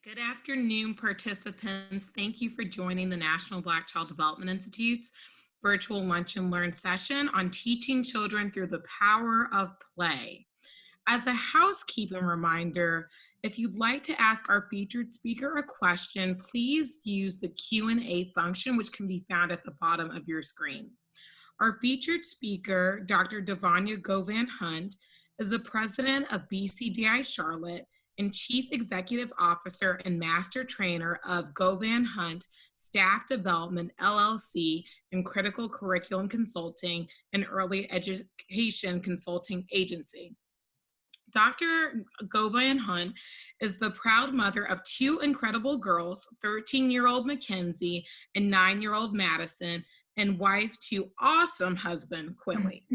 Good afternoon, participants. Thank you for joining the National Black Child Development Institute's virtual Lunch and Learn session on teaching children through the power of play. As a housekeeping reminder, if you'd like to ask our featured speaker a question, please use the Q&A function, which can be found at the bottom of your screen. Our featured speaker, Dr. Devonya Govan-Hunt, is the president of BCDI-Charlotte and Chief Executive Officer and Master Trainer of Govan-Hunt Staff Development LLC and Critical Curriculum Consulting and Early Education Consulting Agency. Dr. Govan-Hunt is the proud mother of two incredible girls, 13-year-old Mackenzie and 9-year-old Madison, and wife to awesome husband, Quilly.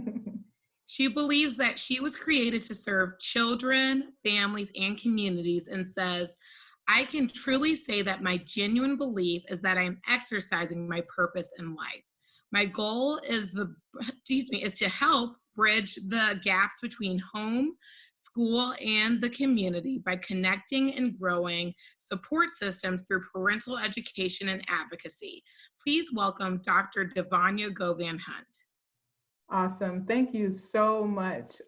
She believes that she was created to serve children, families, and communities, and says, I can truly say that my genuine belief is that I am exercising my purpose in life. My goal is to help bridge the gaps between home, school, and the community by connecting and growing support systems through parental education and advocacy. Please welcome Dr. Devonya Govan-Hunt. Awesome. Thank you so much,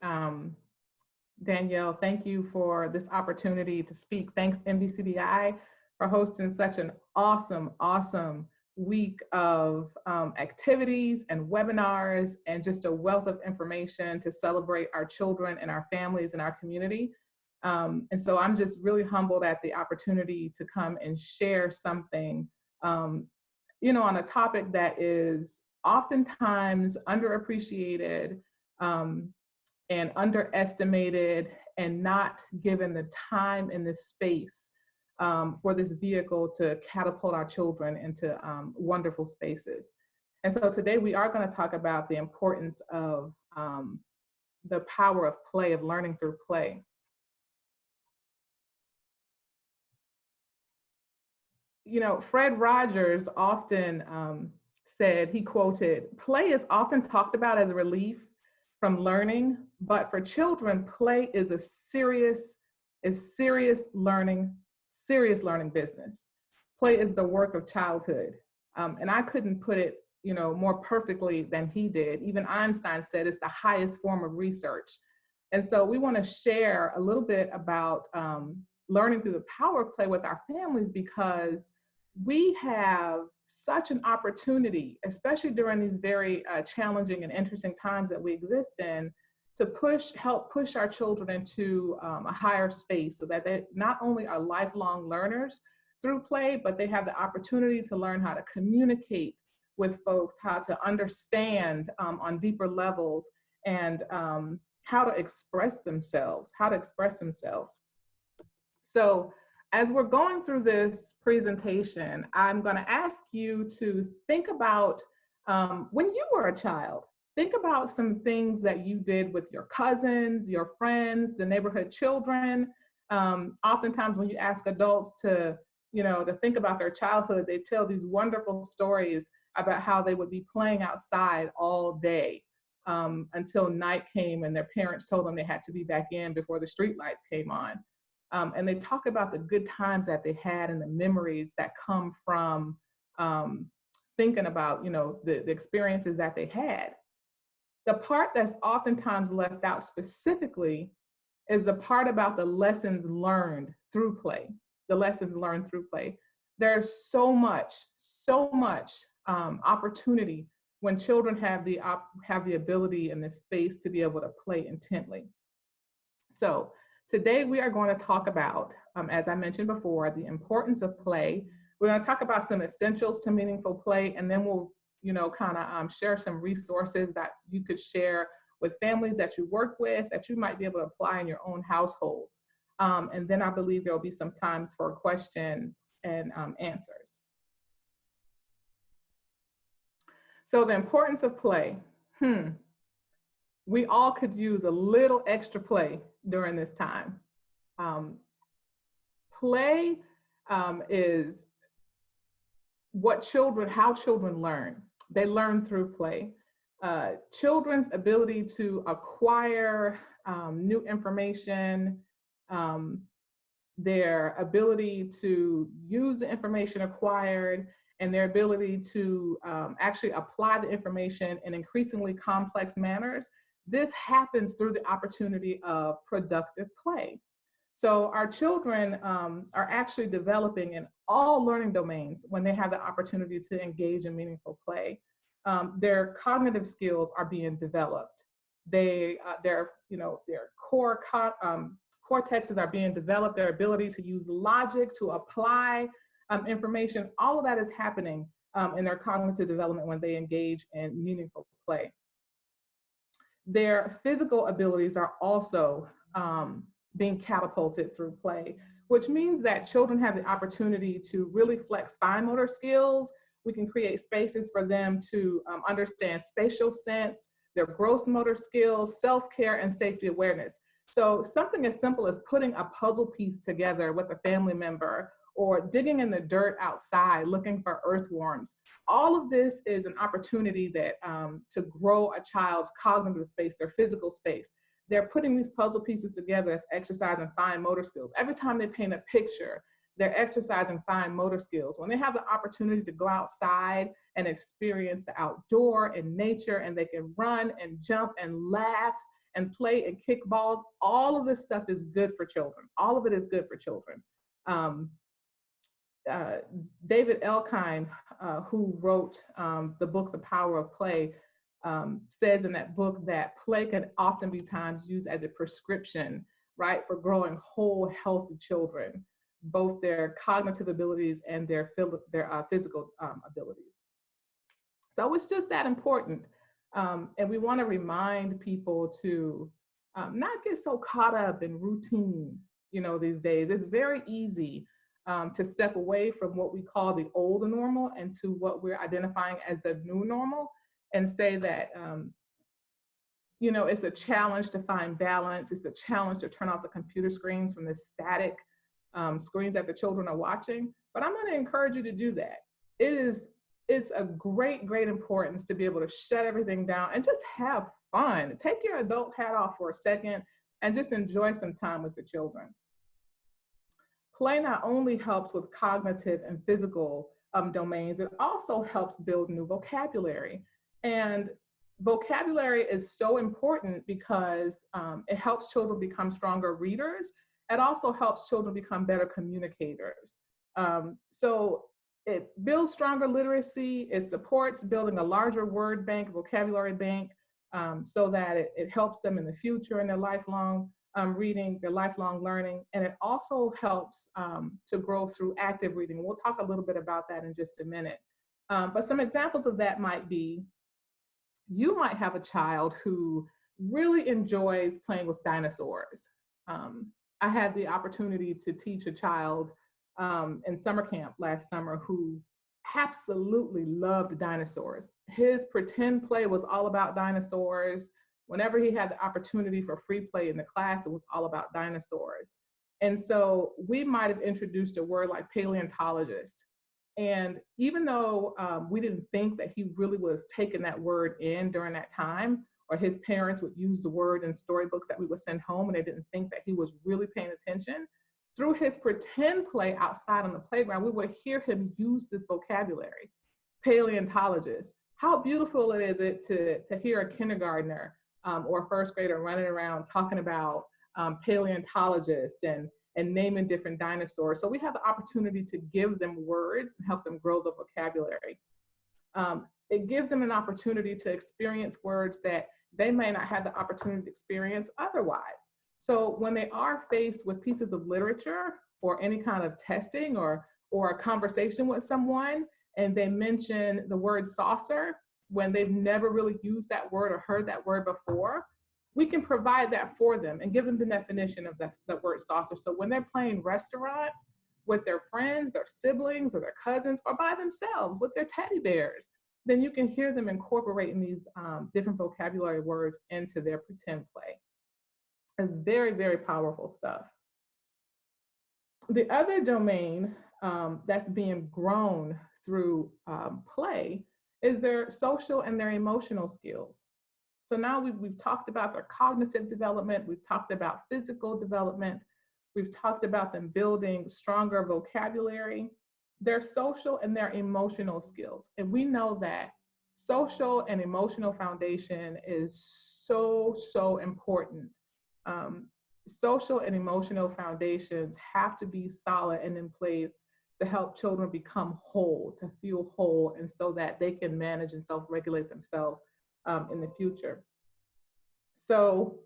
Danielle. Thank you for this opportunity to speak. Thanks, NBCDI, for hosting such an awesome week of activities and webinars and just a wealth of information to celebrate our children and our families and our community. And so I'm just really humbled at the opportunity to come and share something, on a topic that is oftentimes underappreciated and underestimated and not given the time and the space for this vehicle to catapult our children into wonderful spaces. And so today we are going to talk about the importance of the power of play, of learning through play. Fred Rogers often said, he quoted, "Play is often talked about as a relief from learning, but for children, play is a serious learning business. Play is the work of childhood." And I couldn't put it, more perfectly than he did. Even Einstein said it's the highest form of research. And so we want to share a little bit about learning through the power of play with our families, because we have such an opportunity, especially during these very challenging and interesting times that we exist in, to help push our children into a higher space so that they not only are lifelong learners through play, but they have the opportunity to learn how to communicate with folks, how to understand on deeper levels, and how to express themselves. So as we're going through this presentation, I'm going to ask you to think about when you were a child. Think about some things that you did with your cousins, your friends, the neighborhood children. Oftentimes when you ask adults to think about their childhood, they tell these wonderful stories about how they would be playing outside all day until night came and their parents told them they had to be back in before the streetlights came on. And they talk about the good times that they had and the memories that come from thinking about, the experiences that they had. The part that's oftentimes left out specifically is the part about the lessons learned through play. There's so much opportunity when children have the ability and the space to be able to play intently. So today we are going to talk about, as I mentioned before, the importance of play. We're going to talk about some essentials to meaningful play, and then we'll, share some resources that you could share with families that you work with that you might be able to apply in your own households. And then I believe there will be some times for questions and answers. So the importance of play. We all could use a little extra play during this time. Play is how children learn. They learn through play. Children's ability to acquire new information, their ability to use the information acquired, and their ability to actually apply the information in increasingly complex manners. This happens through the opportunity of productive play. So our children are actually developing in all learning domains when they have the opportunity to engage in meaningful play. Their cognitive skills are being developed. Their cortexes are being developed. Their ability to use logic to apply information, all of that is happening in their cognitive development when they engage in meaningful play. Their physical abilities are also being catapulted through play, which means that children have the opportunity to really flex fine motor skills. We can create spaces for them to understand spatial sense, their gross motor skills, self-care, and safety awareness. So something as simple as putting a puzzle piece together with a family member, or digging in the dirt outside looking for earthworms. All of this is an opportunity that to grow a child's cognitive space, their physical space. They're putting these puzzle pieces together as exercising fine motor skills. Every time they paint a picture, they're exercising fine motor skills. When they have the opportunity to go outside and experience the outdoor and nature, and they can run and jump and laugh and play and kick balls, all of this stuff is good for children. All of it is good for children. David Elkind, who wrote the book, The Power of Play, says in that book that play can often be times used as a prescription, right, for growing whole, healthy children, both their cognitive abilities and their physical abilities. So it's just that important. And we want to remind people to not get so caught up in routine, these days. It's very easy to step away from what we call the old normal and to what we're identifying as the new normal, and say that, it's a challenge to find balance. It's a challenge to turn off the computer screens from the static screens that the children are watching. But I'm going to encourage you to do that. It's a great, great importance to be able to shut everything down and just have fun. Take your adult hat off for a second and just enjoy some time with the children. Play not only helps with cognitive and physical domains, it also helps build new vocabulary. And vocabulary is so important because it helps children become stronger readers. It also helps children become better communicators. So it builds stronger literacy. It supports building a larger word bank, vocabulary bank, so that it helps them in the future in their lifelong reading, their lifelong learning. And it also helps to grow through active reading. We'll talk a little bit about that in just a minute. But some examples of that might be, you might have a child who really enjoys playing with dinosaurs. I had the opportunity to teach a child in summer camp last summer who absolutely loved dinosaurs. His pretend play was all about dinosaurs. Whenever he had the opportunity for free play in the class, it was all about dinosaurs. And so we might have introduced a word like paleontologist. And even though we didn't think that he really was taking that word in during that time, or his parents would use the word in storybooks that we would send home, and they didn't think that he was really paying attention, through his pretend play outside on the playground, we would hear him use this vocabulary. Paleontologist. How beautiful is it to hear a kindergartner or a first grader running around talking about paleontologists and naming different dinosaurs. So we have the opportunity to give them words and help them grow the vocabulary. It gives them an opportunity to experience words that they may not have the opportunity to experience otherwise. So when they are faced with pieces of literature or any kind of testing or a conversation with someone, and they mention the word saucer when they've never really used that word or heard that word before, we can provide that for them and give them the definition of that word saucer. So when they're playing restaurant with their friends, their siblings, or their cousins, or by themselves with their teddy bears, then you can hear them incorporating these different vocabulary words into their pretend play. It's very, very powerful stuff. The other domain that's being grown through play is their social and their emotional skills. So now we've talked about their cognitive development, we've talked about physical development, We've talked about them building stronger vocabulary, their social and their emotional skills. And we know that social and emotional foundation is so important. Um, Social and emotional foundations have to be solid and in place to help children become whole, to feel whole, and so that they can manage and self-regulate themselves in the future. So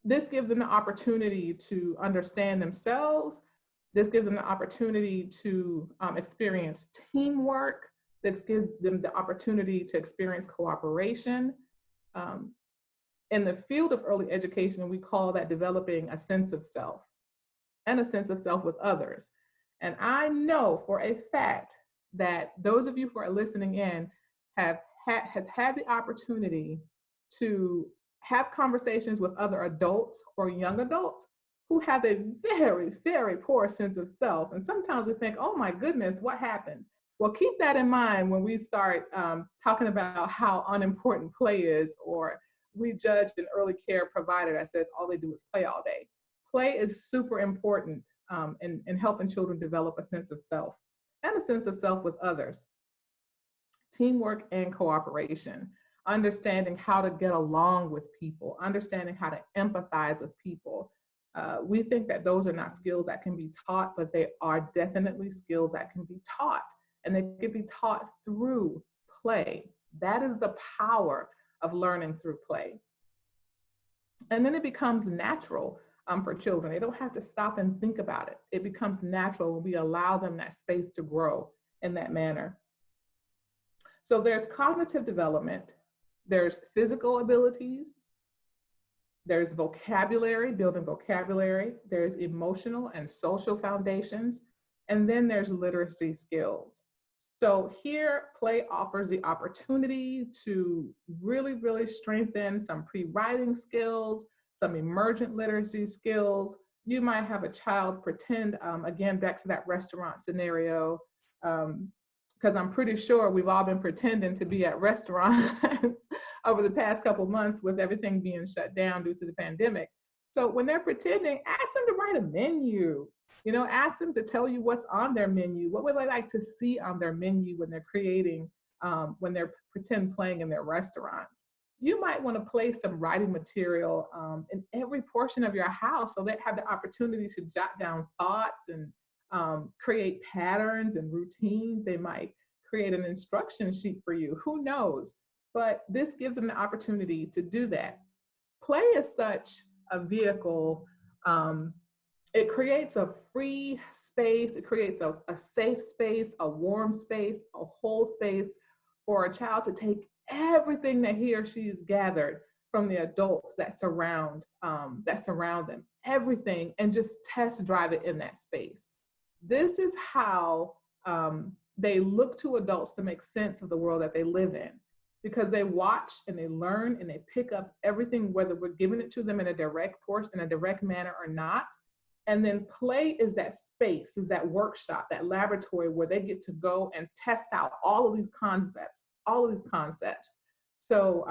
this gives them the opportunity to understand themselves. This gives them the opportunity to experience teamwork. This gives them the opportunity to experience cooperation. Um, in the field of early education, we call that developing a sense of self and a sense of self with others. And I know for a fact that those of you who are listening in has had the opportunity to have conversations with other adults or young adults who have a very poor sense of self. And sometimes we think, oh my goodness, what happened? Well, keep that in mind when we start talking about how unimportant play is, or we judge an early care provider that says all they do is play all day. Play is super important in helping children develop a sense of self and a sense of self with others. Teamwork and cooperation, understanding how to get along with people, understanding how to empathize with people. We think that those are not skills that can be taught, but they are definitely skills that can be taught, and they can be taught through play. That is the power of learning through play. And then it becomes natural for children. They don't have to stop and think about it. It becomes natural when we allow them that space to grow in that manner. So there's cognitive development, there's physical abilities, there's vocabulary, building vocabulary, there's emotional and social foundations, and then there's literacy skills. So here, play offers the opportunity to really strengthen some pre-writing skills, some emergent literacy skills. You might have a child pretend, again, back to that restaurant scenario, because I'm pretty sure we've all been pretending to be at restaurants over the past couple of months with everything being shut down due to the pandemic. So when they're pretending, ask them to write a menu. You know, ask them to tell you what's on their menu. What would they like to see on their menu when they're creating, when they're pretend playing in their restaurants? You might want to place some writing material in every portion of your house so they have the opportunity to jot down thoughts and create patterns and routines. They might create an instruction sheet for you. Who knows? But this gives them the opportunity to do that. Play is such a vehicle. It creates a free space. It creates a safe space, a warm space, a whole space for a child to take everything that he or she has gathered from the adults that surround them, everything, and just test drive it in that space. This is how they look to adults to make sense of the world that they live in, because they watch and they learn and they pick up everything, whether we're giving it to them in a direct course, in a direct manner or not. And then play is that space, is that workshop, that laboratory where they get to go and test out all of these concepts. So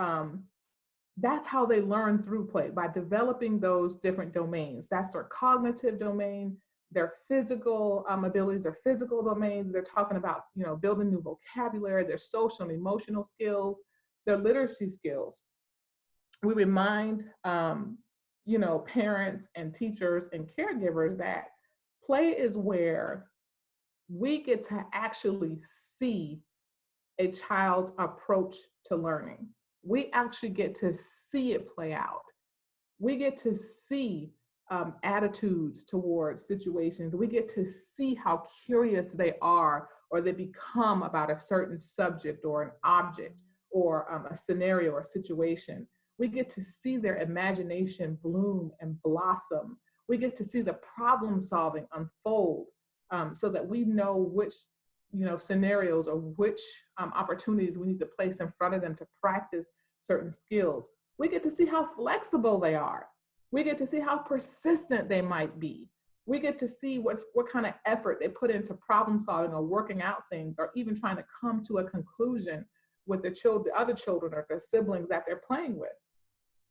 that's how they learn through play, by developing those different domains. That's their cognitive domain, their physical abilities, their physical domains. They're talking about, you know, building new vocabulary, their social and emotional skills, their literacy skills. We remind you know, parents and teachers and caregivers that play is where we get to actually see a child's approach to learning. We actually get to see it play out. We get to see attitudes towards situations. We get to see how curious they are or they become about a certain subject or an object or a scenario or situation. We get to see their imagination bloom and blossom. We get to see the problem solving unfold so that we know which, you know, scenarios or which opportunities we need to place in front of them to practice certain skills. We get to see how flexible they are. We get to see how persistent they might be. We get to see what kind of effort they put into problem solving or working out things, or even trying to come to a conclusion with the other children or their siblings that they're playing with.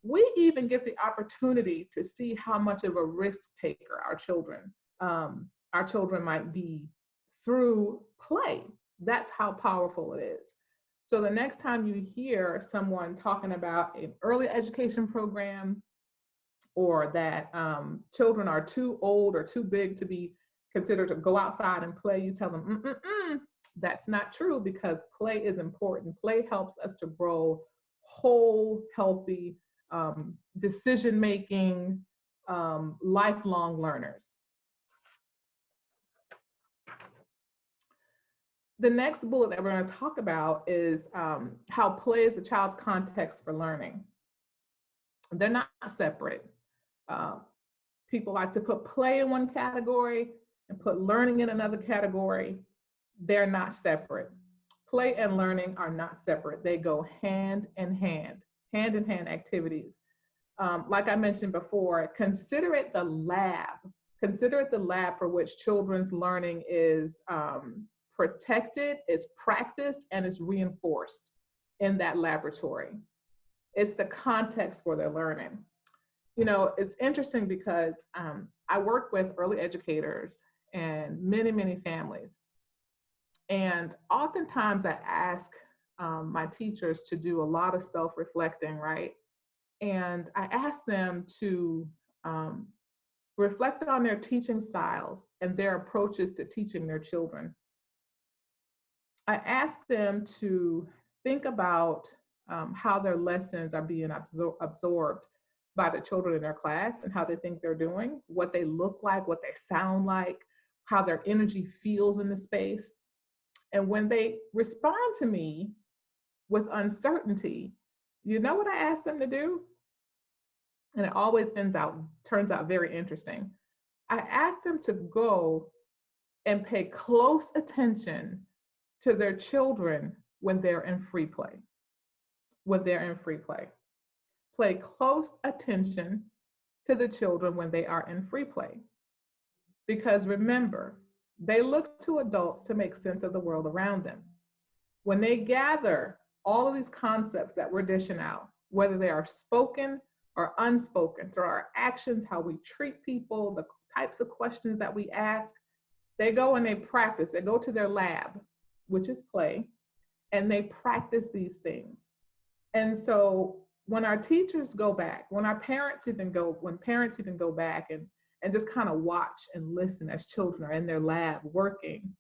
we even get the opportunity to see how much of a risk taker our children might be through play. That's how powerful it is. So the next time you hear someone talking about an early education program, or that children are too old or too big to be considered to go outside and play, you tell them, that's not true, because play is important. Play helps us to grow whole, healthy, decision-making, lifelong learners. The next bullet that we're going to talk about is how play is a child's context for learning. They're not separate. People like to put play in one category and put learning in another category. They're not separate. Play and learning are not separate. They go hand in hand activities. Like I mentioned before, consider it the lab. Consider it the lab for which children's learning is protected, is practiced, and is reinforced in that laboratory. It's the context for their learning. You know, it's interesting because I work with early educators and many, many families. And oftentimes I ask my teachers to do a lot of self-reflecting, right? And I ask them to reflect on their teaching styles and their approaches to teaching their children. I ask them to think about how their lessons are being absorbed by the children in their class and how they think they're doing, what they look like, what they sound like, how their energy feels in the space. And when they respond to me with uncertainty, you know what I ask them to do? And it always turns out very interesting. I ask them to go and pay close attention to their children when they're in free play. Pay close attention to the children when they are in free play. Because remember, they look to adults to make sense of the world around them. When they gather all of these concepts that we're dishing out, whether they are spoken or unspoken, through our actions, how we treat people, the types of questions that we ask, they go and they practice. They go to their lab, which is play, and they practice these things. And so when our teachers go back, when parents even go back and just kind of watch and listen as children are in their lab working,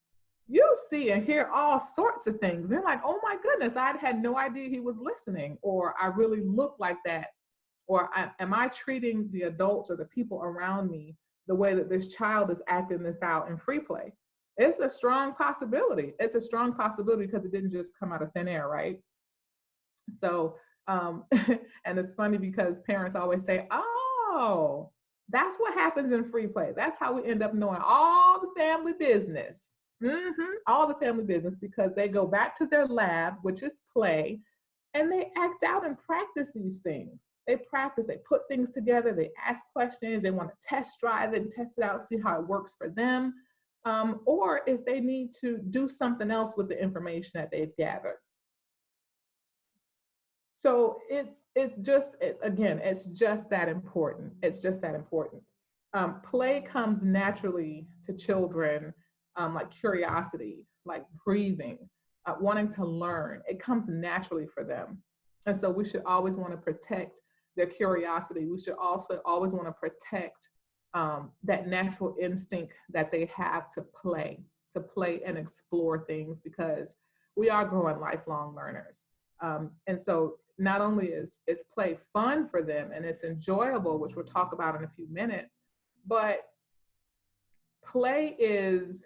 you see and hear all sorts of things. They're like, oh my goodness, I had no idea he was listening, or I really look like that, or am I treating the adults or the people around me the way that this child is acting this out in free play? It's a strong possibility. It's a strong possibility because it didn't just come out of thin air, right? So, and it's funny because parents always say, oh, that's what happens in free play. That's how we end up knowing all the family business. All the family business, because they go back to their lab, which is play, and they act out and practice these things. They practice, they put things together, they ask questions, they want to test drive it and test it out, see how it works for them. Or if they need to do something else with the information that they've gathered. So it's just that important. It's just that important. Play comes naturally to children, like curiosity, like breathing, wanting to learn. It comes naturally for them. And so we should always want to protect their curiosity. We should also always want to protect that natural instinct that they have to play and explore things, because we are growing lifelong learners. And so not only is play fun for them and it's enjoyable, which we'll talk about in a few minutes, but play is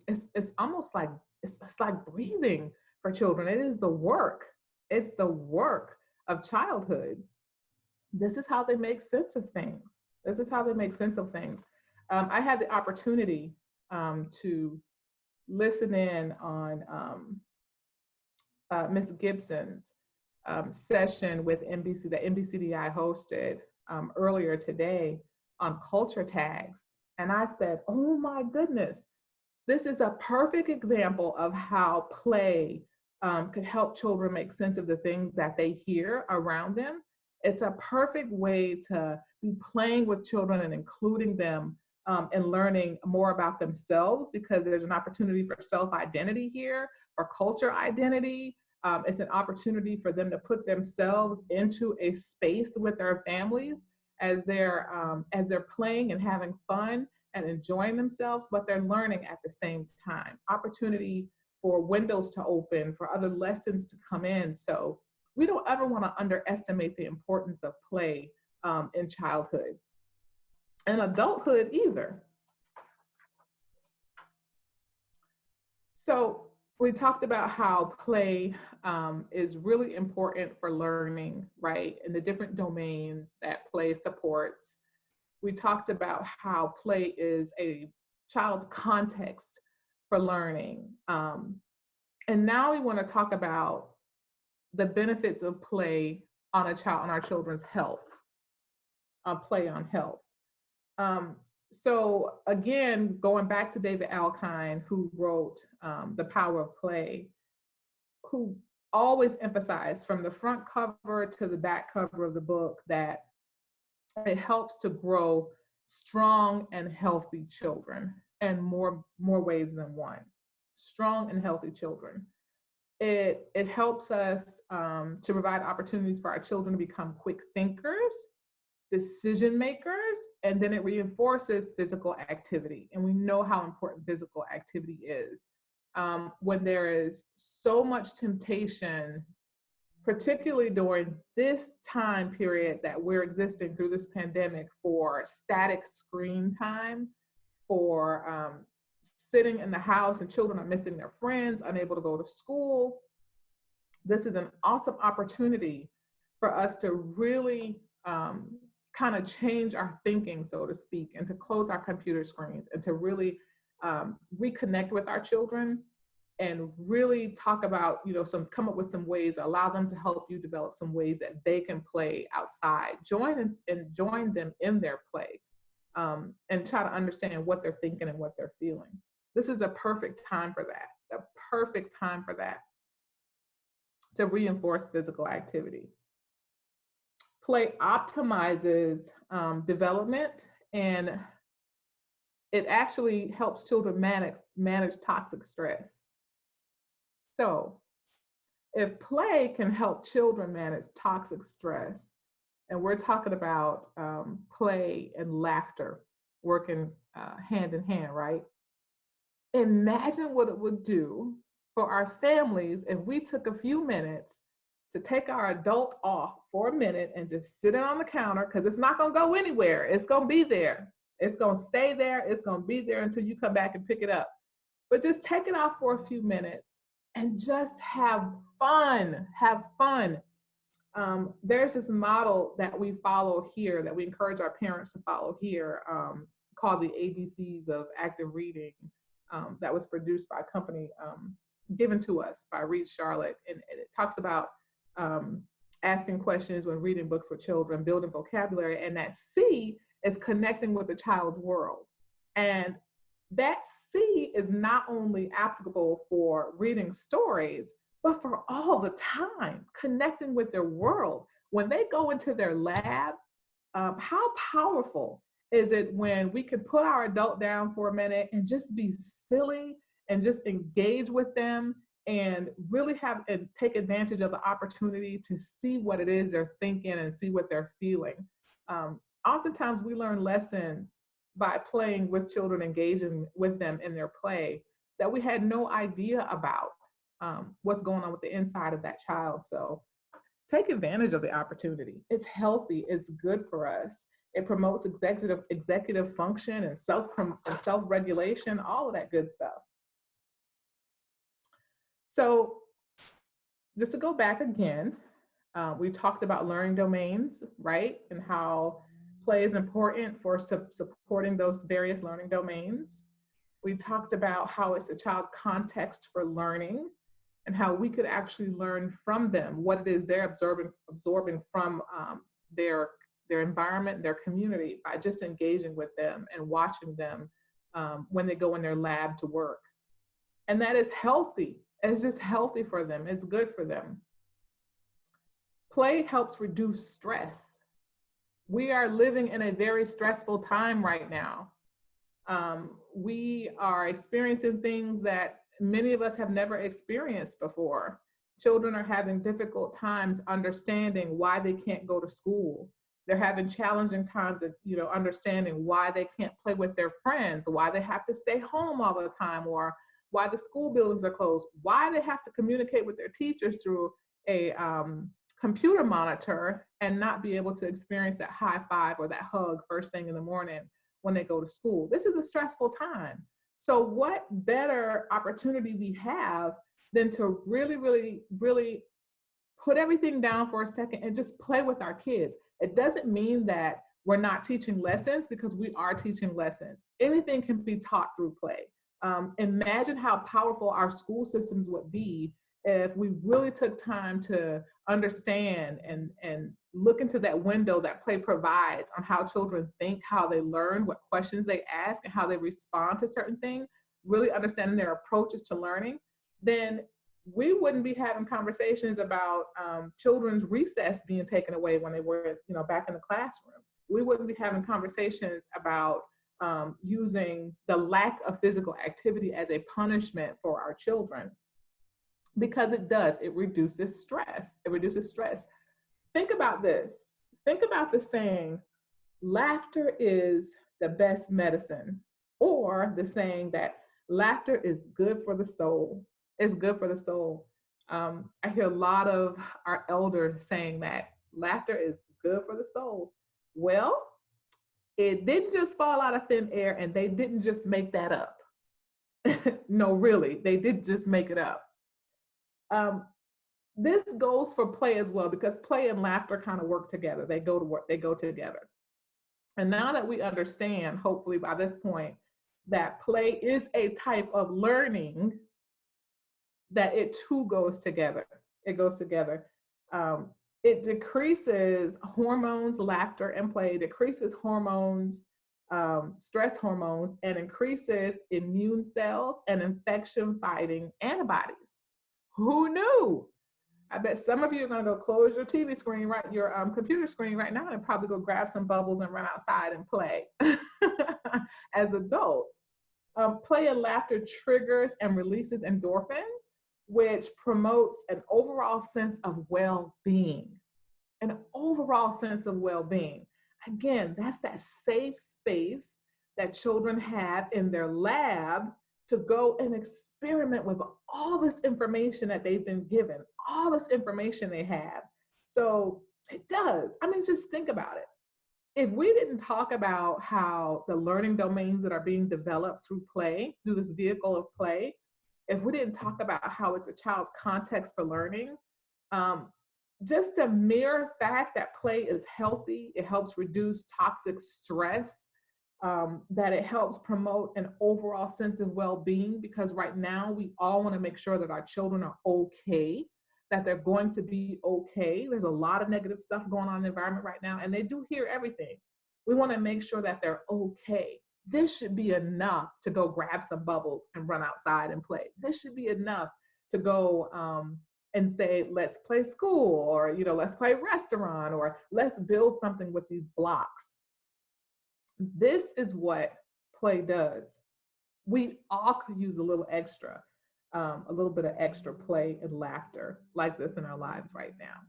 it's almost like it's like breathing for children. It is the work. It's the work of childhood. This is how they make sense of things. I had the opportunity to listen in on Ms. Gibson's session with NBC that NBCDI hosted earlier today on culture tags. And I said, oh my goodness, this is a perfect example of how play could help children make sense of the things that they hear around them. It's a perfect way to be playing with children and including them and learning more about themselves, because there's an opportunity for self-identity here, or culture identity. It's an opportunity for them to put themselves into a space with their families as they're playing and having fun and enjoying themselves, but they're learning at the same time. Opportunity for windows to open, for other lessons to come in. So we don't ever want to underestimate the importance of play in childhood and adulthood either. So we talked about how play is really important for learning, right? And the different domains that play supports. We talked about how play is a child's context for learning. And now we want to talk about the benefits of play on our children's health, play on health. So again, going back to David Alkine, who wrote The Power of Play, who always emphasized from the front cover to the back cover of the book that it helps to grow strong and healthy children, and more ways than one. Strong and healthy children. It helps us to provide opportunities for our children to become quick thinkers, decision makers, and then it reinforces physical activity. And we know how important physical activity is. When there is so much temptation, particularly during this time period that we're existing through this pandemic, for static screen time, for sitting in the house, and children are missing their friends, unable to go to school. This is an awesome opportunity for us to really kind of change our thinking, so to speak, and to close our computer screens, and to really reconnect with our children, and really talk about, come up with some ways, allow them to help you develop some ways that they can play outside. Join them in their play, and try to understand what they're thinking and what they're feeling. This is a perfect time for that, to reinforce physical activity. Play optimizes development, and it actually helps children manage toxic stress. So if play can help children manage toxic stress, and we're talking about play and laughter working hand in hand, right? Imagine what it would do for our families if we took a few minutes to take our adult off for a minute and just sit it on the counter, because it's not going to go anywhere. It's going to be there. It's going to stay there. It's going to be there until you come back and pick it up. But just take it off for a few minutes and just have fun. There's this model that we follow here, that we encourage our parents to follow here, called the ABCs of Active Reading, that was produced by a company given to us by Charlotte. And it talks about asking questions when reading books for children, building vocabulary, and that C is connecting with the child's world. And that C is not only applicable for reading stories, but for all the time, connecting with their world. When they go into their lab, how powerful is it when we can put our adult down for a minute and just be silly and just engage with them, and really take advantage of the opportunity to see what it is they're thinking and see what they're feeling. Oftentimes we learn lessons by playing with children, engaging with them in their play, that we had no idea about what's going on with the inside of that child. So take advantage of the opportunity. It's healthy, it's good for us. It promotes executive function and self-regulation, all of that good stuff. So just to go back again, we talked about learning domains, right? And how play is important for supporting those various learning domains. We talked about how it's a child's context for learning, and how we could actually learn from them what it is they're absorbing from their environment, their community, by just engaging with them and watching them when they go in their lab to work. And that is healthy. It's just healthy for them. It's good for them. Play helps reduce stress. We are living in a very stressful time right now. We are experiencing things that many of us have never experienced before. Children are having difficult times understanding why they can't go to school. They're having challenging times of, understanding why they can't play with their friends, why they have to stay home all the time, or why the school buildings are closed, why they have to communicate with their teachers through a computer monitor and not be able to experience that high five or that hug first thing in the morning when they go to school. This is a stressful time. So what better opportunity we have than to really, really, really put everything down for a second and just play with our kids. It doesn't mean that we're not teaching lessons, because we are teaching lessons. Anything can be taught through play. Imagine how powerful our school systems would be if we really took time to understand and look into that window that play provides on how children think, how they learn, what questions they ask, and how they respond to certain things, really understanding their approaches to learning, then we wouldn't be having conversations about children's recess being taken away when they were, back in the classroom. We wouldn't be having conversations about using the lack of physical activity as a punishment for our children, because it reduces stress. It reduces stress. Think about this. Think about the saying, laughter is the best medicine, or the saying that laughter is good for the soul. It's good for the soul. I hear a lot of our elders saying that laughter is good for the soul. Well, it didn't just fall out of thin air, and they didn't just make that up. No, really, they didn't just make it up. This goes for play as well, because play and laughter kind of work together. They go to work, they go together. And now that we understand, hopefully by this point, that play is a type of learning, that it too goes together. It goes together. It decreases hormones, laughter and play decreases hormones, stress hormones, and increases immune cells and infection fighting antibodies. Who knew? I bet some of you are going to go close your TV screen, right, your computer screen right now, and probably go grab some bubbles and run outside and play as adults. Play and laughter triggers and releases endorphins, which promotes an overall sense of well-being. An overall sense of well-being. Again, that's that safe space that children have in their lab to go and experiment with all this information that they've been given, all this information they have. So it does. I mean, just think about it. If we didn't talk about how the learning domains that are being developed through play, through this vehicle of play, if we didn't talk about how it's a child's context for learning, just the mere fact that play is healthy, it helps reduce toxic stress, that it helps promote an overall sense of well-being, because right now we all want to make sure that our children are okay, that they're going to be okay. There's a lot of negative stuff going on in the environment right now, and they do hear everything. We want to make sure that they're okay. This should be enough to go grab some bubbles and run outside and play. This should be enough to go and say, let's play school, or let's play restaurant, or let's build something with these blocks. This is what play does. We all could use a little bit of extra play and laughter like this in our lives right now.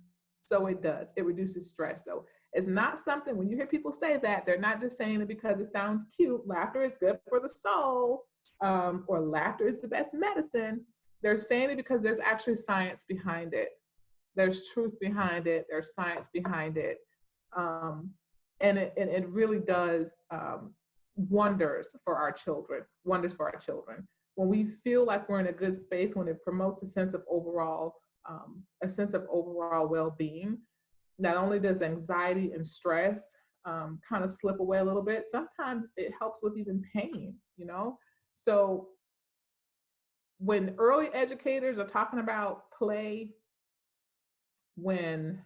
So it does. It reduces stress. So it's not something, when you hear people say that, they're not just saying it because it sounds cute. Laughter is good for the soul, or laughter is the best medicine. They're saying it because there's actually science behind it. There's truth behind it. There's science behind it. And it really does wonders for our children, When we feel like we're in a good space, when it promotes a sense of overall well-being, not only does anxiety and stress kind of slip away a little bit, sometimes it helps with even pain, So when early educators are talking about play, when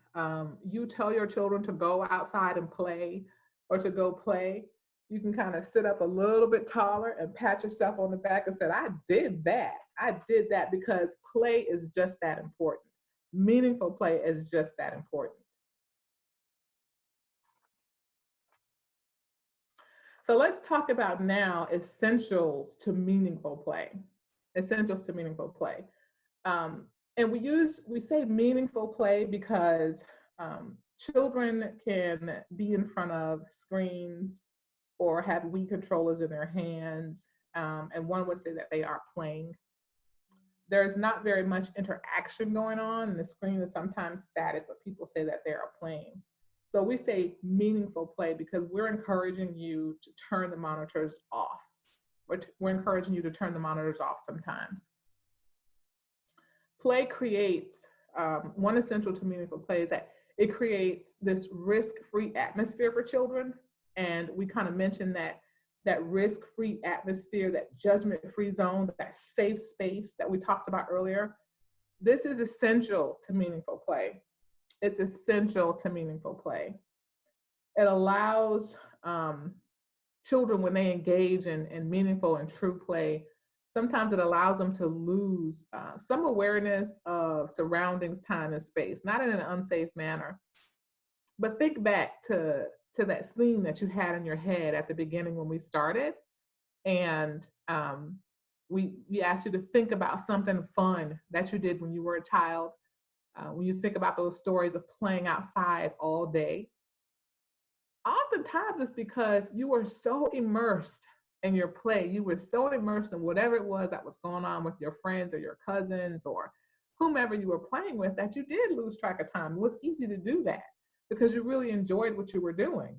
you tell your children to go outside and play, or to go play, you can kind of sit up a little bit taller and pat yourself on the back and say, I did that, because play is just that important. Meaningful play is just that important. So let's talk about now essentials to meaningful play. Essentials to meaningful play. And we say meaningful play because children can be in front of screens or have Wii controllers in their hands, and one would say that they are playing. There's not very much interaction going on, and the screen is sometimes static, but people say that they are playing. So we say meaningful play because we're encouraging you to turn the monitors off. We're encouraging you to turn the monitors off sometimes. Play creates, one essential to meaningful play is that it creates this risk-free atmosphere for children. And we kind of mentioned that risk-free atmosphere, that judgment-free zone, that safe space that we talked about earlier. This is essential to meaningful play. It's essential to meaningful play. It allows children, when they engage in meaningful and true play, sometimes it allows them to lose some awareness of surroundings, time, and space, not in an unsafe manner. But think back to that scene that you had in your head at the beginning when we started, and we asked you to think about something fun that you did when you were a child. When you think about those stories of playing outside all day, oftentimes it's because you were so immersed in your play. You were so immersed in whatever it was that was going on with your friends or your cousins or whomever you were playing with that you did lose track of time. It was easy to do that because you really enjoyed what you were doing.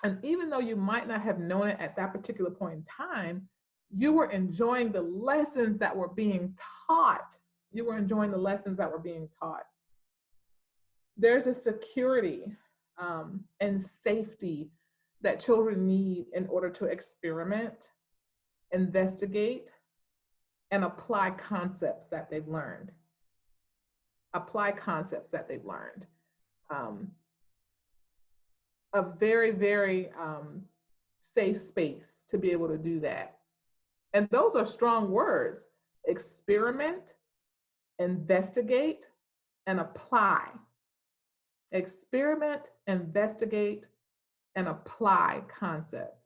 And even though you might not have known it at that particular point in time, you were enjoying the lessons that were being taught. You were enjoying the lessons that were being taught. There's a security and safety that children need in order to experiment, investigate, and apply concepts that they've learned. Apply concepts that they've learned. A very, very safe space to be able to do that. And those are strong words: experiment, investigate, and apply. Experiment, investigate, and apply concepts.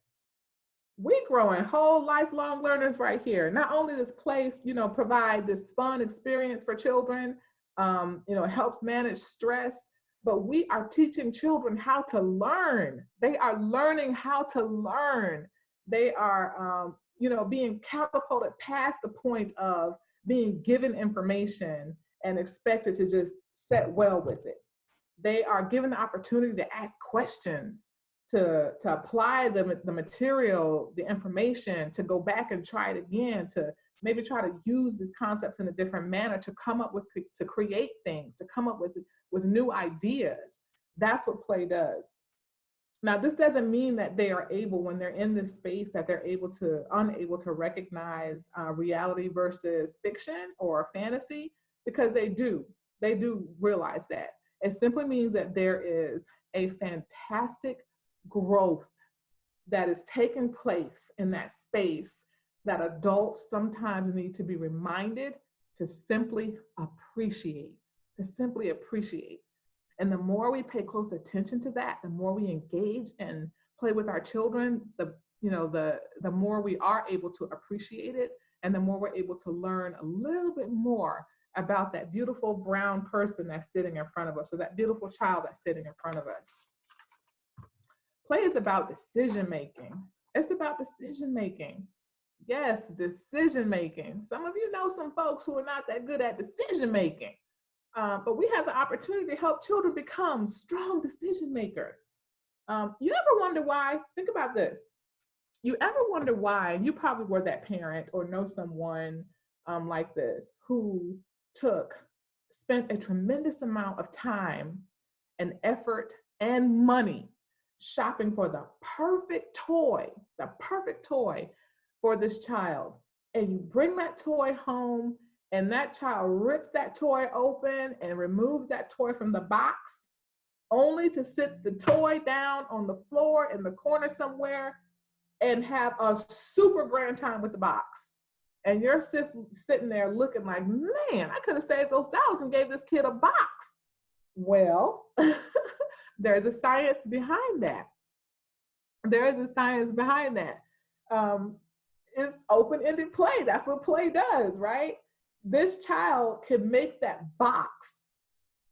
We growing whole lifelong learners right here. Not only does play, provide this fun experience for children, helps manage stress, but we are teaching children how to learn. They are learning how to learn. They are, being catapulted past the point of being given information and expected to just set well with it. They are given the opportunity to ask questions, to apply the material, the information, to go back and try it again, to maybe try to use these concepts in a different manner, to come up with, to create things, to come up with new ideas. That's what play does. Now, this doesn't mean that they are able, when they're in this space, that they're unable to recognize reality versus fiction or fantasy, because they do realize that. It simply means that there is a fantastic growth that is taking place in that space that adults sometimes need to be reminded to simply appreciate, And the more we pay close attention to that, the more we engage and play with our children, the more we are able to appreciate it, and the more we're able to learn a little bit more about that beautiful brown person that's sitting in front of us, or that beautiful child that's sitting in front of us. Play is about decision-making. It's about decision-making. Yes, decision-making. Some of you know some folks who are not that good at decision-making, but we have the opportunity to help children become strong decision-makers. You ever wonder why? Think about this. You ever wonder why, and you probably were that parent or know someone like this who spent a tremendous amount of time and effort and money shopping for the perfect toy for this child. And you bring that toy home, and that child rips that toy open and removes that toy from the box, only to sit the toy down on the floor in the corner somewhere and have a super grand time with the box. And you're sitting there looking like, man, I could have saved those dollars and gave this kid a box. Well, there's a science behind that. There is a science behind that. It's open-ended play. That's what play does, right? This child can make that box,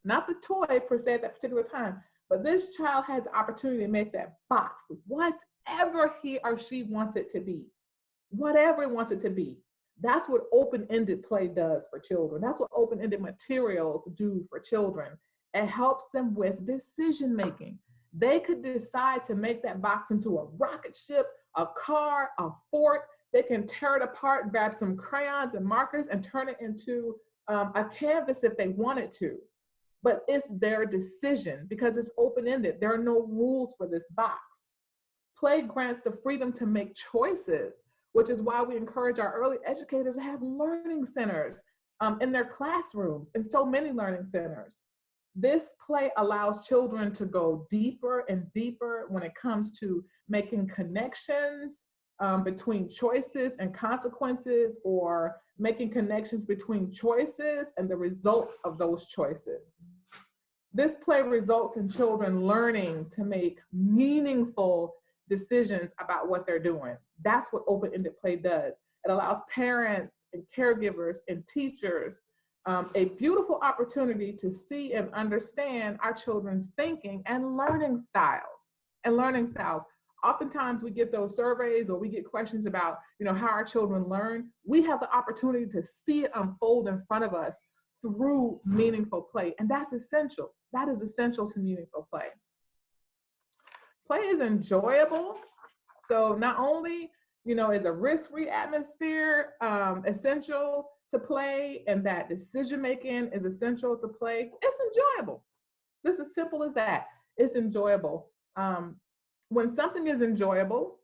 not the toy per se at that particular time, but this child has the opportunity to make that box, whatever he or she wants it to be, whatever it wants it to be. That's what open-ended play does for children. That's what open-ended materials do for children. It helps them with decision-making. They could decide to make that box into a rocket ship, a car, a fort. They can tear it apart, grab some crayons and markers and turn it into a canvas if they wanted to. But it's their decision because it's open-ended. There are no rules for this box. Play grants the freedom to make choices, which is why we encourage our early educators to have learning centers in their classrooms, in so many learning centers. This play allows children to go deeper and deeper when it comes to making connections between choices and consequences, or making connections between choices and the results of those choices. This play results in children learning to make meaningful decisions about what they're doing. That's what open-ended play does. It allows parents and caregivers and teachers a beautiful opportunity to see and understand our children's thinking and learning styles. Oftentimes we get those surveys or we get questions about, how our children learn. We have the opportunity to see it unfold in front of us through meaningful play. And that's essential. That is essential to meaningful play. Play is enjoyable. So not only, is a risk-free atmosphere essential to play, and that decision-making is essential to play, it's enjoyable. It's as simple as that. It's enjoyable. When something is enjoyable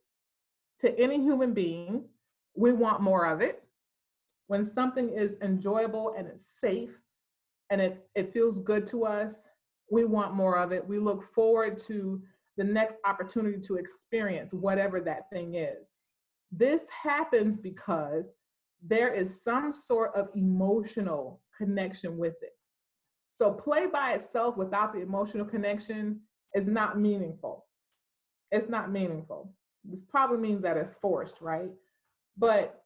to any human being, we want more of it. When something is enjoyable and it's safe and it feels good to us, we want more of it. We look forward to the next opportunity to experience whatever that thing is. This happens because there is some sort of emotional connection with it. So play by itself without the emotional connection is not meaningful. It's not meaningful. This probably means that it's forced, right? But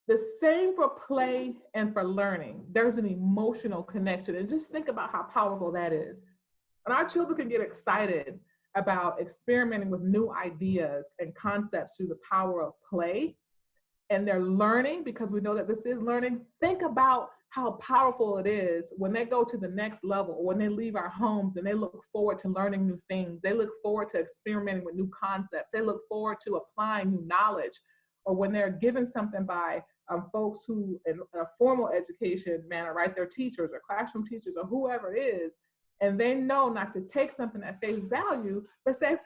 the same for play and for learning. There's an emotional connection. And just think about how powerful that is. And our children can get excited about experimenting with new ideas and concepts through the power of play. And they're learning, because we know that this is learning. Think about how powerful it is when they go to the next level, or when they leave our homes and they look forward to learning new things. They look forward to experimenting with new concepts. They look forward to applying new knowledge. Or when they're given something by folks who, in a formal education manner, right, their teachers or classroom teachers or whoever it is, and they know not to take something at face value, but say,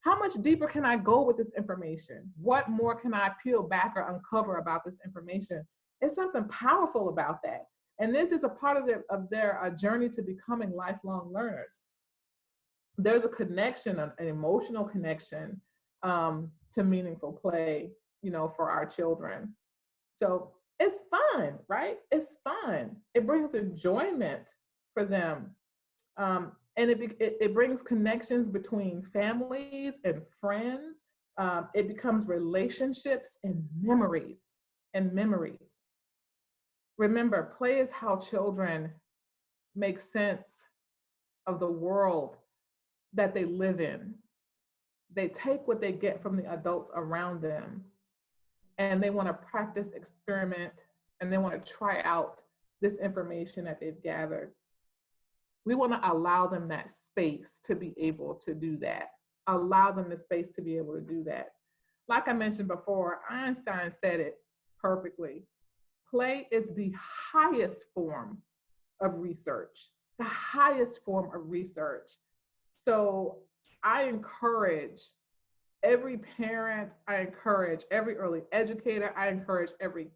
how much deeper can I go with this information? What more can I peel back or uncover about this information? It's something powerful about that. And this is a part of their journey to becoming lifelong learners. There's a connection, an emotional connection to meaningful play, for our children. So it's fun, right? It's fun. It brings enjoyment for them. And it brings connections between families and friends. It becomes relationships and memories. Remember, play is how children make sense of the world that they live in. They take what they get from the adults around them, and they want to practice, experiment, and they want to try out this information that they've gathered. We want to allow them that space to be able to do that. Allow them the space to be able to do that. Like I mentioned before, Einstein said it perfectly. Play is the highest form of research, the highest form of research. So I encourage every parent, I encourage every early educator, I encourage every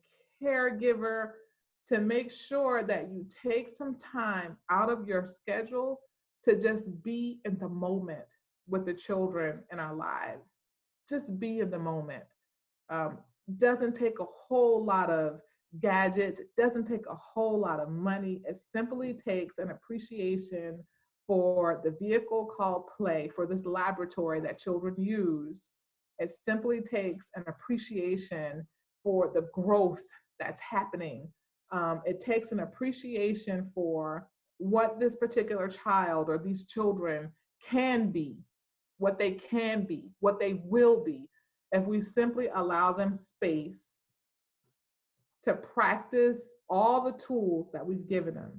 caregiver to make sure that you take some time out of your schedule to just be in the moment with the children in our lives. Just be in the moment. doesn't take a whole lot of gadgets. It doesn't take a whole lot of money. It simply takes an appreciation for the vehicle called play, for this laboratory that children use. It simply takes an appreciation for the growth that's happening. It takes an appreciation for what this particular child or these children can be, what they can be, what they will be, if we simply allow them space to practice all the tools that we've given them.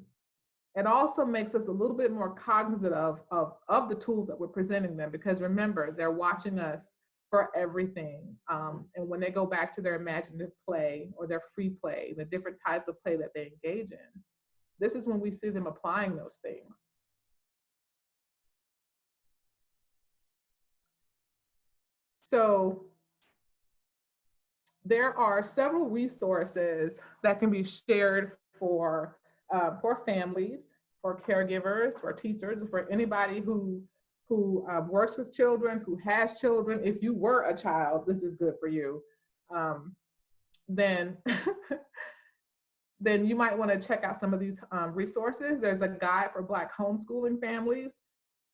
It also makes us a little bit more cognizant of the tools that we're presenting them, because remember, they're watching us for everything. And when they go back to their imaginative play or their free play, the different types of play that they engage in, this is when we see them applying those things. So there are several resources that can be shared for families, for caregivers, for teachers, for anybody who works with children, who has children. If you were a child, this is good for you. Then then you might want to check out some of these resources. There's a guide for Black homeschooling families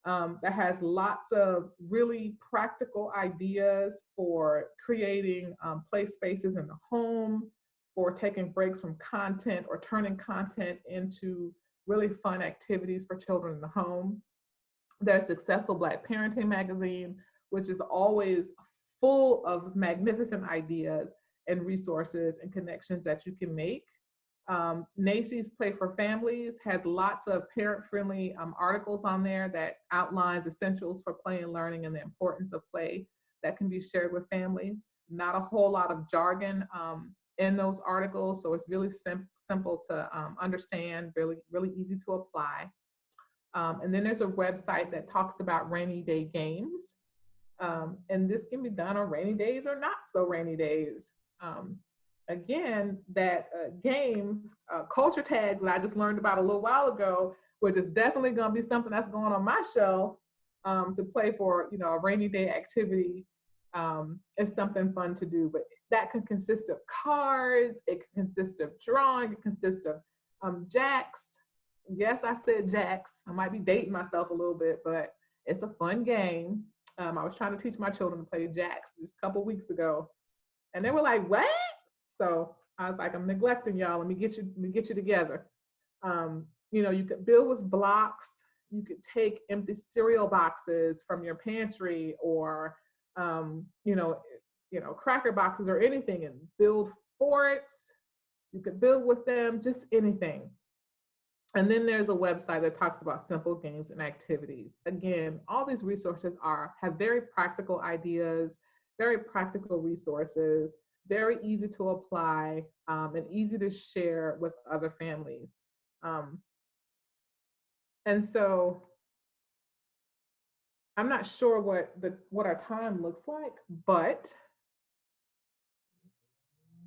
that has lots of really practical ideas for creating play spaces in the home, for taking breaks from content or turning content into really fun activities for children in the home. There's Successful Black Parenting magazine, which is always full of magnificent ideas and resources and connections that you can make. NACY's Play for Families has lots of parent-friendly articles on there that outlines essentials for play and learning and the importance of play that can be shared with families. Not a whole lot of jargon in those articles, so it's really simple to understand, really, really easy to apply. And then there's a website that talks about rainy day games. And this can be done on rainy days or not so rainy days. Again, that game, culture tags that I just learned about a little while ago, which is definitely going to be something that's going on my shelf to play for, a rainy day activity is something fun to do. But that can consist of cards, it can consist of drawing, it consists of jacks. Yes, I said jacks. I might be dating myself a little bit, but it's a fun game. I was trying to teach my children to play jacks just a couple weeks ago, and they were like, "What?" So I was like, "I'm neglecting y'all. Let me get you together." You could build with blocks. You could take empty cereal boxes from your pantry, or cracker boxes or anything, and build forts. You could build with them, just anything. And then there's a website that talks about simple games and activities. Again, all these resources have very practical ideas, very practical resources, very easy to apply, and easy to share with other families. And so I'm not sure what our time looks like, but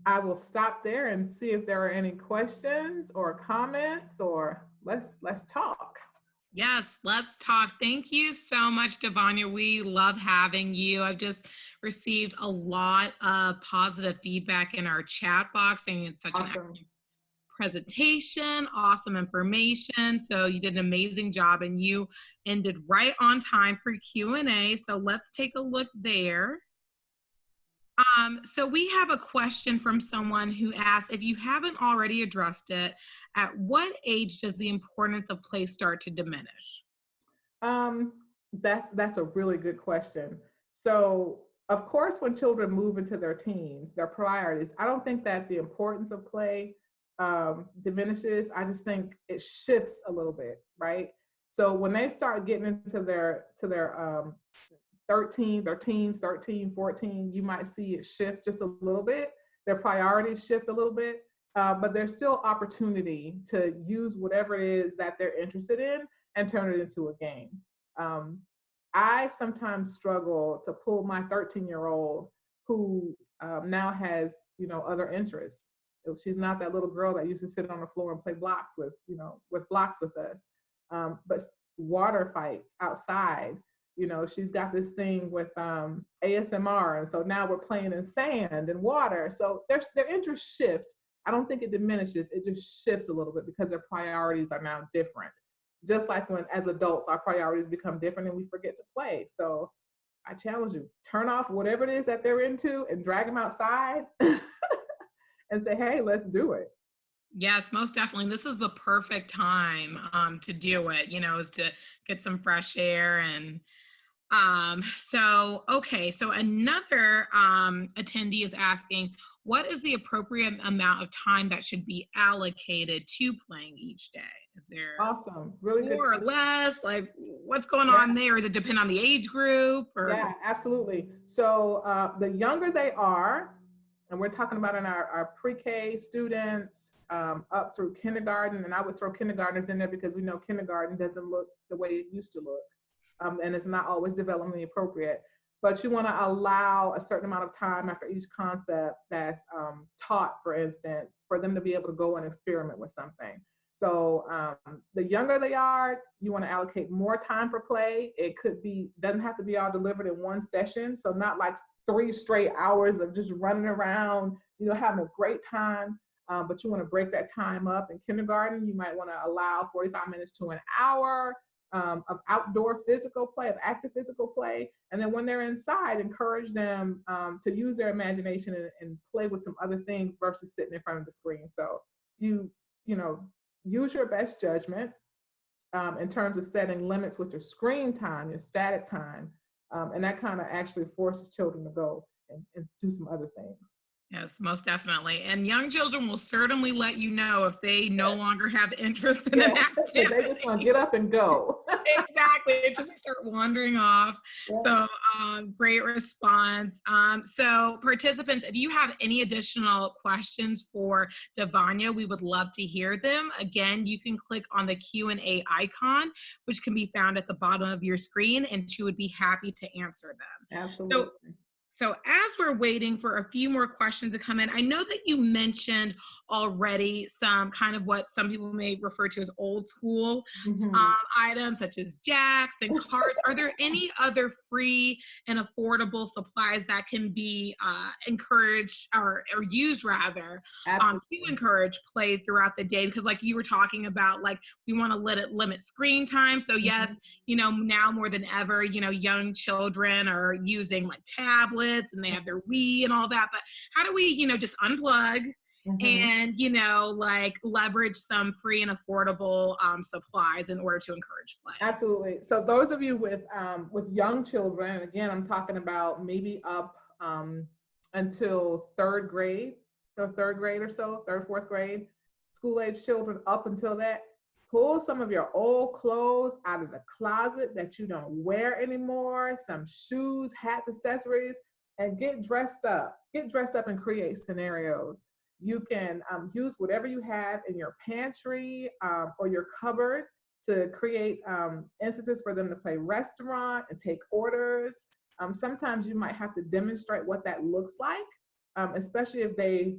I will stop there and see if there are any questions or comments, or let's talk. Yes, let's talk. Thank you so much, Devonya. We love having you. I've just received a lot of positive feedback in our chat box, saying it's such an excellent presentation, awesome information. So you did an amazing job, and you ended right on time for Q&A. So let's take a look there. So we have a question from someone who asked, if you haven't already addressed it, at what age does the importance of play start to diminish? That's a really good question. So of course, when children move into their teens, their priorities, I don't think that the importance of play diminishes. I just think it shifts a little bit, right? So when they start getting into their 13, 14, you might see it shift just a little bit. Their priorities shift a little bit, but there's still opportunity to use whatever it is that they're interested in and turn it into a game. I sometimes struggle to pull my 13-year-old who now has, other interests. She's not that little girl that used to sit on the floor and play blocks with blocks with us. But water fights outside, She's got this thing with ASMR, and so now we're playing in sand and water. So their interests shift. I don't think it diminishes. It just shifts a little bit because their priorities are now different. Just like when, as adults, our priorities become different and we forget to play. So I challenge you, turn off whatever it is that they're into and drag them outside and say, hey, let's do it. Yes, most definitely. This is the perfect time to do it, is to get some fresh air. And so another attendee is asking, what is the appropriate amount of time that should be allocated to playing each day? Is there awesome, really good, more or less? Like, what's going on there? Does it depend on the age group? Or? Yeah, absolutely. So the younger they are, and we're talking about in our pre-K students up through kindergarten, and I would throw kindergartners in there because we know kindergarten doesn't look the way it used to look. And it's not always developmentally appropriate. But you want to allow a certain amount of time after each concept that's taught, for instance, for them to be able to go and experiment with something. So the younger they are, you want to allocate more time for play. It doesn't have to be all delivered in one session. So not like 3 straight hours of just running around, having a great time. But you want to break that time up. In kindergarten, you might want to allow 45 minutes to an hour of outdoor physical play, of active physical play. And then when they're inside, encourage them to use their imagination and play with some other things versus sitting in front of the screen. So use your best judgment in terms of setting limits with your screen time, your static time. And that kind of actually forces children to go and do some other things. Yes, most definitely. And young children will certainly let you know if they no longer have interest in an activity. They just want to get up and go. Exactly. Just start wandering off. Yeah. So great response. So participants, if you have any additional questions for Devonya, we would love to hear them. Again, you can click on the Q&A icon, which can be found at the bottom of your screen, and she would be happy to answer them. Absolutely. So as we're waiting for a few more questions to come in, I know that you mentioned already some kind of what some people may refer to as old school items such as jacks and cards. Are there any other free and affordable supplies that can be encouraged or used rather to encourage play throughout the day? Because like you were talking about, like we want to limit screen time. So yes, now more than ever, young children are using like tablets and they have their Wii and all that, but how do we, just unplug and, like leverage some free and affordable supplies in order to encourage play? Absolutely. So those of you with young children, again, I'm talking about maybe up until third grade or so, third, fourth grade, school age children up until that, pull some of your old clothes out of the closet that you don't wear anymore, some shoes, hats, accessories, and get dressed up. Get dressed up and create scenarios. You can use whatever you have in your pantry or your cupboard to create instances for them to play restaurant and take orders. Sometimes you might have to demonstrate what that looks like, especially if they've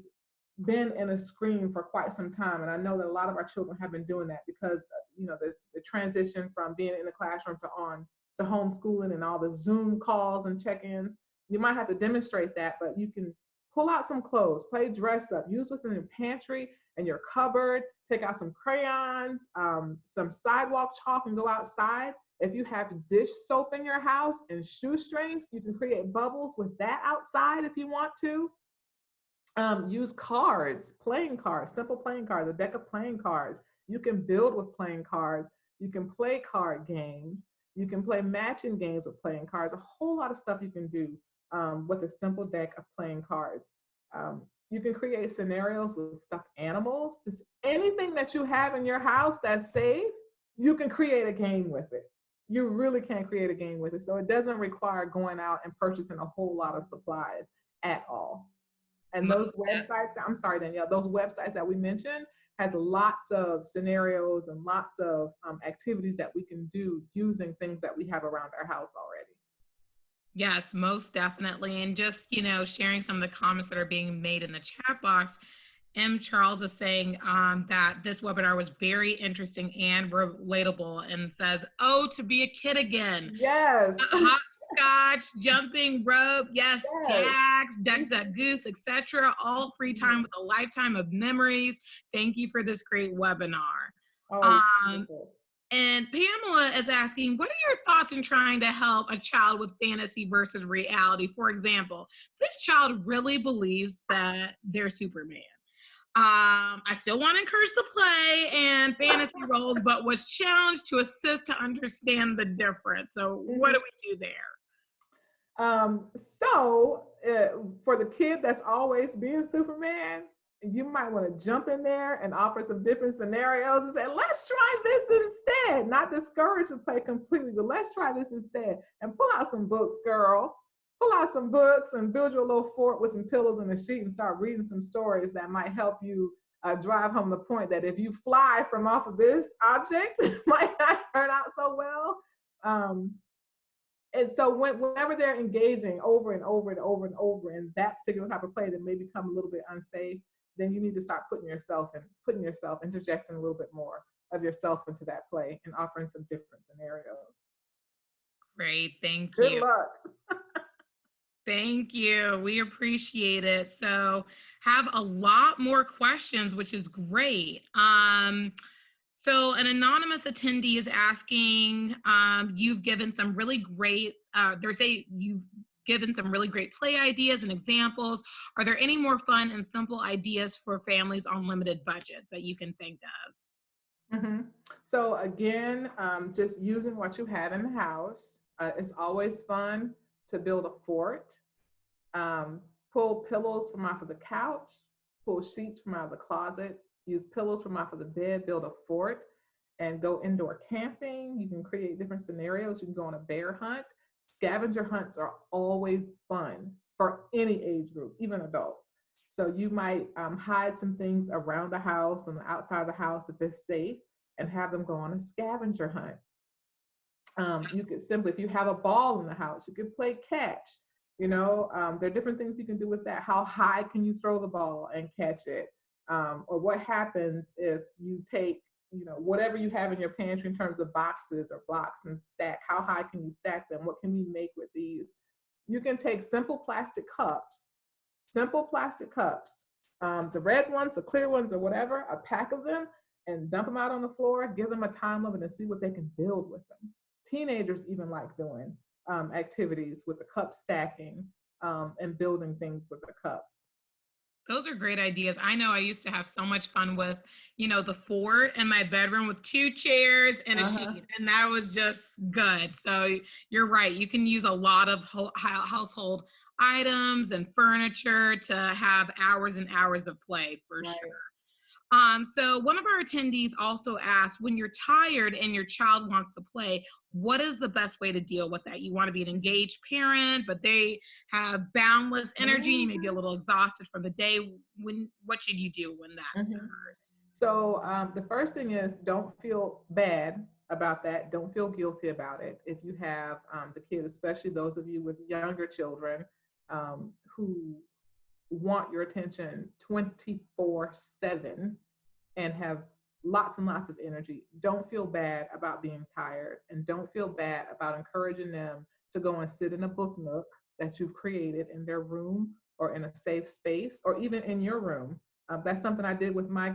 been in a screen for quite some time. And I know that a lot of our children have been doing that because the transition from being in the classroom to homeschooling and all the Zoom calls and check-ins. You might have to demonstrate that, but you can pull out some clothes, play dress up, use what's in your pantry and your cupboard, take out some crayons, some sidewalk chalk and go outside. If you have dish soap in your house and shoestrings, you can create bubbles with that outside if you want to. Use cards, playing cards, simple playing cards, a deck of playing cards. You can build with playing cards. You can play card games. You can play matching games with playing cards. A whole lot of stuff you can do with a simple deck of playing cards. You can create scenarios with stuffed animals. Just anything that you have in your house that's safe, you can create a game with it. You really can create a game with it. So it doesn't require going out and purchasing a whole lot of supplies at all. And those websites, I'm sorry, Danielle, those websites that we mentioned has lots of scenarios and lots of activities that we can do using things that we have around our house already. Yes, most definitely. And just, sharing some of the comments that are being made in the chat box. M. Charles is saying that this webinar was very interesting and relatable, and says, "Oh, to be a kid again. Yes. Hopscotch, jumping rope, yes, Yes. jacks, duck, duck, goose, etc. All free time with a lifetime of memories. Thank you for this great webinar." Oh, Um, wonderful. and Pamela is asking, what are your thoughts in trying to help a child with fantasy versus reality? For example, this child really believes that they're Superman. I still want to encourage the play and fantasy roles, but was challenged to assist to understand the difference. So what do we do there? For the kid that's always being Superman, you might want to jump in there and offer some different scenarios and say, let's try this instead. Not discourage the play completely, but let's try this instead. And pull out some books, girl. Pull out some books and build your little fort with some pillows and a sheet and start reading some stories that might help you drive home the point that if you fly from off of this object, it might not turn out so well. And so whenever they're engaging over and over and over and over in that particular type of play that may become a little bit unsafe, then you need to start interjecting a little bit more of yourself into that play and offering some different scenarios. Great, thank Good you. luck. Thank you. We appreciate it. So have a lot more questions, which is great. So an anonymous attendee is asking, you've given some really great, you've given some really great play ideas and examples. Are there any more fun and simple ideas for families on limited budgets that you can think of? Mm-hmm. So again, just using what you have in the house. It's always fun to build a fort. Pull pillows from off of the couch, pull sheets from out of the closet, use pillows from off of the bed, build a fort, and go indoor camping. You can create different scenarios. You can go on a bear hunt. Scavenger hunts are always fun for any age group, even adults. So you might hide some things around the house and outside the house if it's safe, and have them go on a scavenger hunt. You could simply, if you have a ball in the house, you could play catch. There are different things you can do with that. How high can you throw the ball and catch it? Or what happens if you take, whatever you have in your pantry in terms of boxes or blocks and stack, how high can you stack them? What can we make with these? You can take simple plastic cups, the red ones, the clear ones or whatever, a pack of them, and dump them out on the floor, give them a time limit and see what they can build with them. Teenagers even like doing activities with the cup stacking and building things with the cups. Those are great ideas. I know I used to have so much fun with, the fort in my bedroom with 2 chairs and a sheet, and that was just good. So you're right. You can use a lot of household items and furniture to have hours and hours of play for sure. So one of our attendees also asked, when you're tired and your child wants to play, what is the best way to deal with that? You want to be an engaged parent, but they have boundless energy, you may be a little exhausted from the day. What should you do when that occurs? So the first thing is, don't feel bad about that. Don't feel guilty about it. If you have the kid, especially those of you with younger children who want your attention 24/7 and have lots and lots of energy, don't feel bad about being tired, and don't feel bad about encouraging them to go and sit in a book nook that you've created in their room or in a safe space or even in your room. That's something I did with my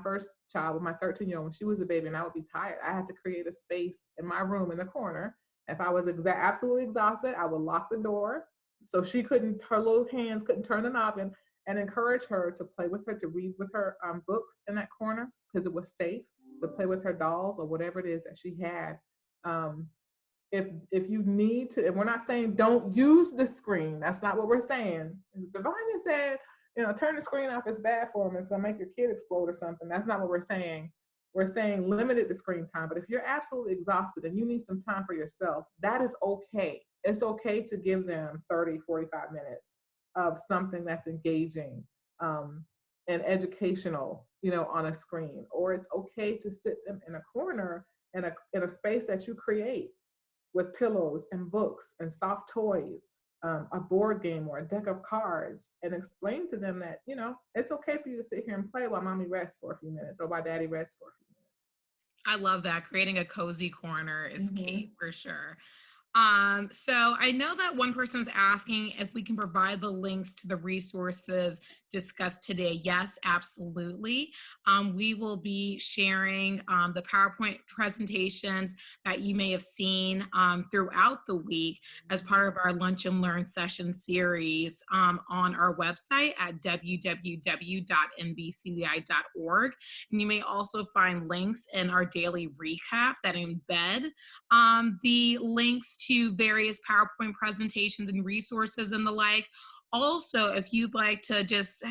first child, with my 13-year-old. When she was a baby and I would be tired, I had to create a space in my room in the corner. If I was absolutely exhausted, I would lock the door so her little hands couldn't turn the knob, and encourage her to play with her, to read with her books in that corner because it was safe, to play with her dolls or whatever it is that she had. If you need to, and we're not saying don't use the screen. That's not what we're saying. Devonya said, turn the screen off, it's bad for them, it's gonna make your kid explode or something. That's not what we're saying. We're saying limited the screen time. But if you're absolutely exhausted and you need some time for yourself, that is okay. It's okay to give them 30, 45 minutes of something that's engaging and educational, on a screen. Or it's okay to sit them in a corner in a space that you create with pillows and books and soft toys a board game or a deck of cards, and explain to them that, it's okay for you to sit here and play while mommy rests for a few minutes or while daddy rests for a few I love that. Creating a cozy corner is minutes. key for sure. So I know that one person is asking if we can provide the links to the resources discussed today. Yes, absolutely. We will be sharing the PowerPoint presentations that you may have seen throughout the week as part of our Lunch and Learn session series on our website at www.nbcdi.org. And you may also find links in our daily recap that embed the links to various PowerPoint presentations and resources and the like. Also, if you'd like to just,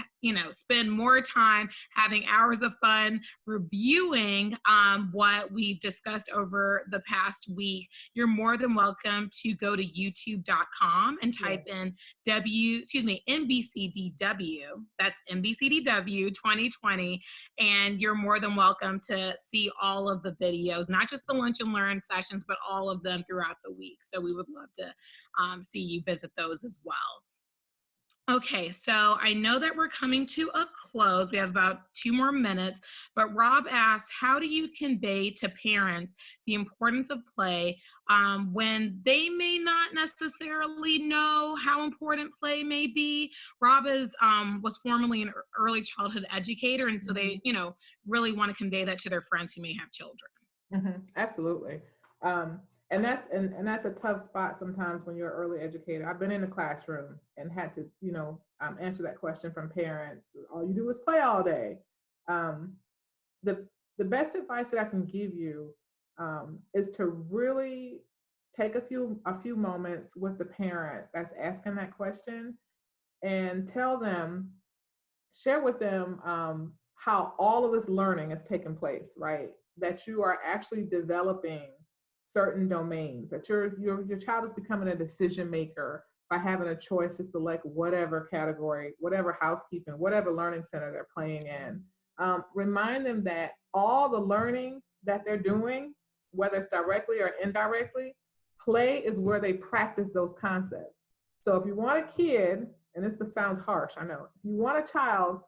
spend more time having hours of fun reviewing what we've discussed over the past week, you're more than welcome to go to youtube.com and type in NBCDW, that's NBCDW 2020, and you're more than welcome to see all of the videos, not just the Lunch and Learn sessions, but all of them throughout the week. So we would love to see you visit those as well. Okay, so I know that we're coming to a close. We have about 2 more minutes, but Rob asks, how do you convey to parents the importance of play when they may not necessarily know how important play may be? Rob was formerly an early childhood educator, and so they, really want to convey that to their friends who may have children. Absolutely. And that's a tough spot sometimes when you're an early educator. I've been in the classroom and had to, answer that question from parents. All you do is play all day. The best advice that I can give you is to really take a few moments with the parent that's asking that question and share with them how all of this learning is taking place, right? That you are actually developing certain domains, that your child is becoming a decision maker by having a choice to select whatever category, whatever housekeeping, whatever learning center they're playing in. Remind them that all the learning that they're doing, whether it's directly or indirectly, play is where they practice those concepts. So if you want a kid, and this sounds harsh, I know, if you want a child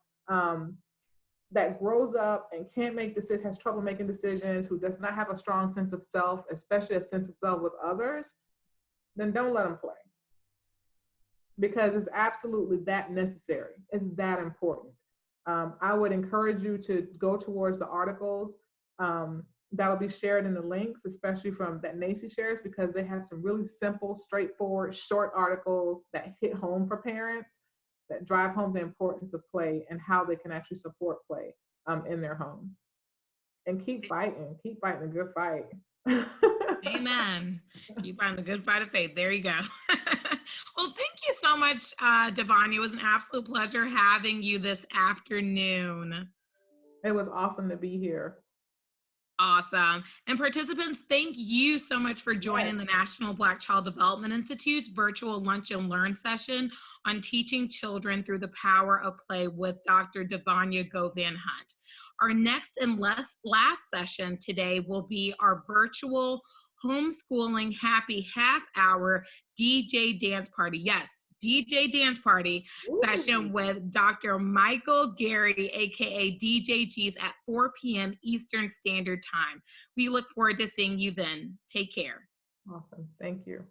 that grows up and can't make decisions, has trouble making decisions, who does not have a strong sense of self, especially a sense of self with others, then don't let them play. Because it's absolutely that necessary. It's that important. I would encourage you to go towards the articles that'll be shared in the links, especially from that NACCE shares, because they have some really simple, straightforward, short articles that hit home for parents, that drive home the importance of play and how they can actually support play in their homes. And keep fighting a good fight. Amen. Keep fighting the good fight of faith. There you go. Well, thank you so much, Devonya. It was an absolute pleasure having you this afternoon. It was awesome to be here. Awesome. And participants, thank you so much for joining the National Black Child Development Institute's virtual Lunch and Learn session on teaching children through the power of play with Dr. Devonya Govan-Hunt. Our next and last session today will be our virtual homeschooling happy half hour DJ dance party. Yes, DJ dance party session with Dr. Michael Gary, aka DJ G's, at 4 p.m. Eastern Standard Time. We look forward to seeing you then. Take care. Awesome. Thank you.